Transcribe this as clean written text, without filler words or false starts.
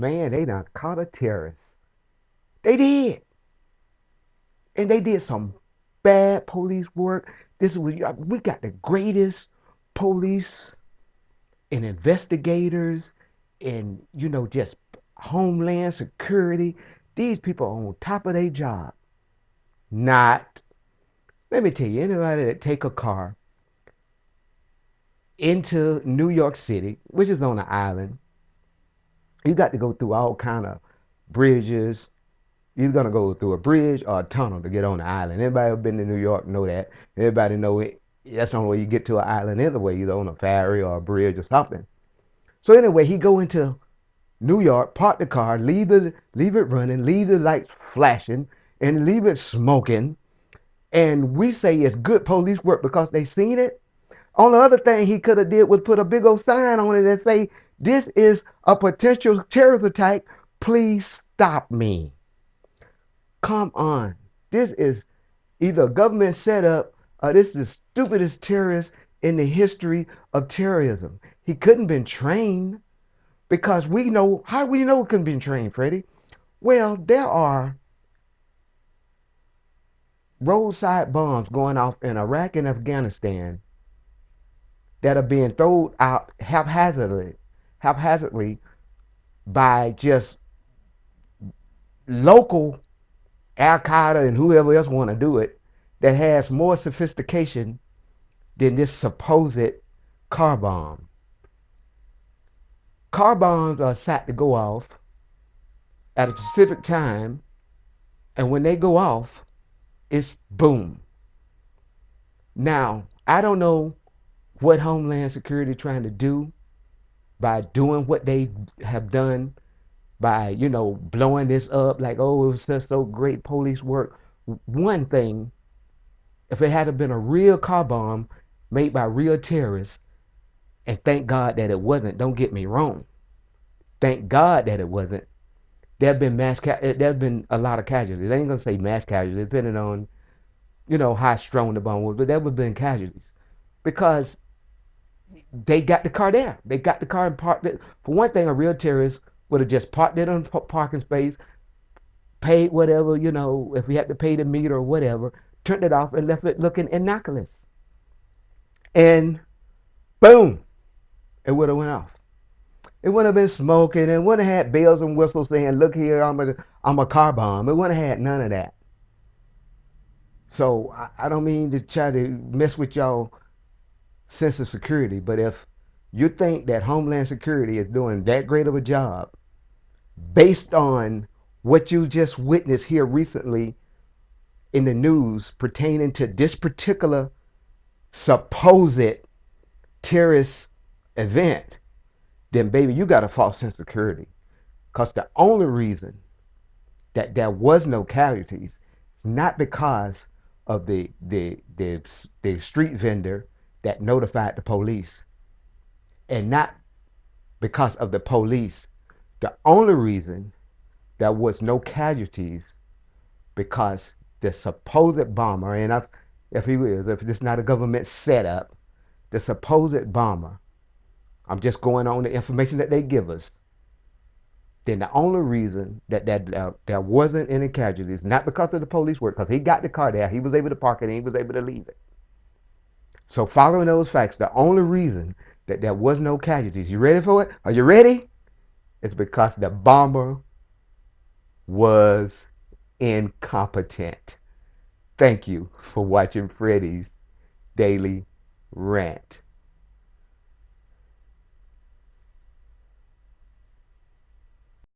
man, they done caught a terrorist. They did. And they did some bad police work. This was we got the greatest police and investigators and just homeland security. These people are on top of their job. Not. Let me tell you, anybody that take a car into New York City, which is on an island, you got to go through all kind of bridges. You're gonna go through a bridge or a tunnel to get on the island. Anybody ever been to New York know that. Everybody know it. That's the only way you get to an island anyway, either on a ferry or a bridge or something. So anyway, he go into New York, park the car, leave it running, leave the lights flashing, and leave it smoking. And we say it's good police work because they seen it. Only other thing he could have did was put a big old sign on it and say, "This is a potential terrorist attack. Please stop me." Come on. This is either a government setup or this is the stupidest terrorist in the history of terrorism. He couldn't been trained because we know how we know it couldn't been trained, Freddie. Well, there are roadside bombs going off in Iraq and Afghanistan that are being thrown out haphazardly by just local Al Qaeda and whoever else want to do it that has more sophistication than this supposed car bomb. Car bombs are set to go off at a specific time, and when they go off, it's boom. Now, I don't know what Homeland Security trying to do by doing what they have done by, blowing this up like, oh, it was just so great police work. One thing, if it had been a real car bomb made by real terrorists, and thank God that it wasn't, don't get me wrong. Thank God that it wasn't. There've been a lot of casualties. I ain't gonna say mass casualties, depending on how strong the bomb was, but there would have been casualties because they got the car there. They got the car and parked it. For one thing, a real terrorist would have just parked it on parking space, paid whatever, if he had to pay the meter or whatever, turned it off and left it looking innocuous. And boom, it would have went off. It wouldn't have been smoking. It wouldn't have had bells and whistles saying, "Look here, I'm a car bomb." It wouldn't have had none of that. So I don't mean to try to mess with y'all sense of security, but if you think that Homeland Security is doing that great of a job based on what you just witnessed here recently in the news pertaining to this particular supposed terrorist event, then baby, you got a false sense of security. Because the only reason that there was no casualties, not because of the street vendor that notified the police, and not because of the police. The only reason there was no casualties because the supposed bomber, and if this is not a government setup, the supposed bomber, I'm just going on the information that they give us, then the only reason that there wasn't any casualties, not because of the police work, because he got the car there, he was able to park it, and he was able to leave it. So following those facts, the only reason that there was no casualties, you ready for it? Are you ready? It's because the bomber was incompetent. Thank you for watching Freddy's Daily Rant.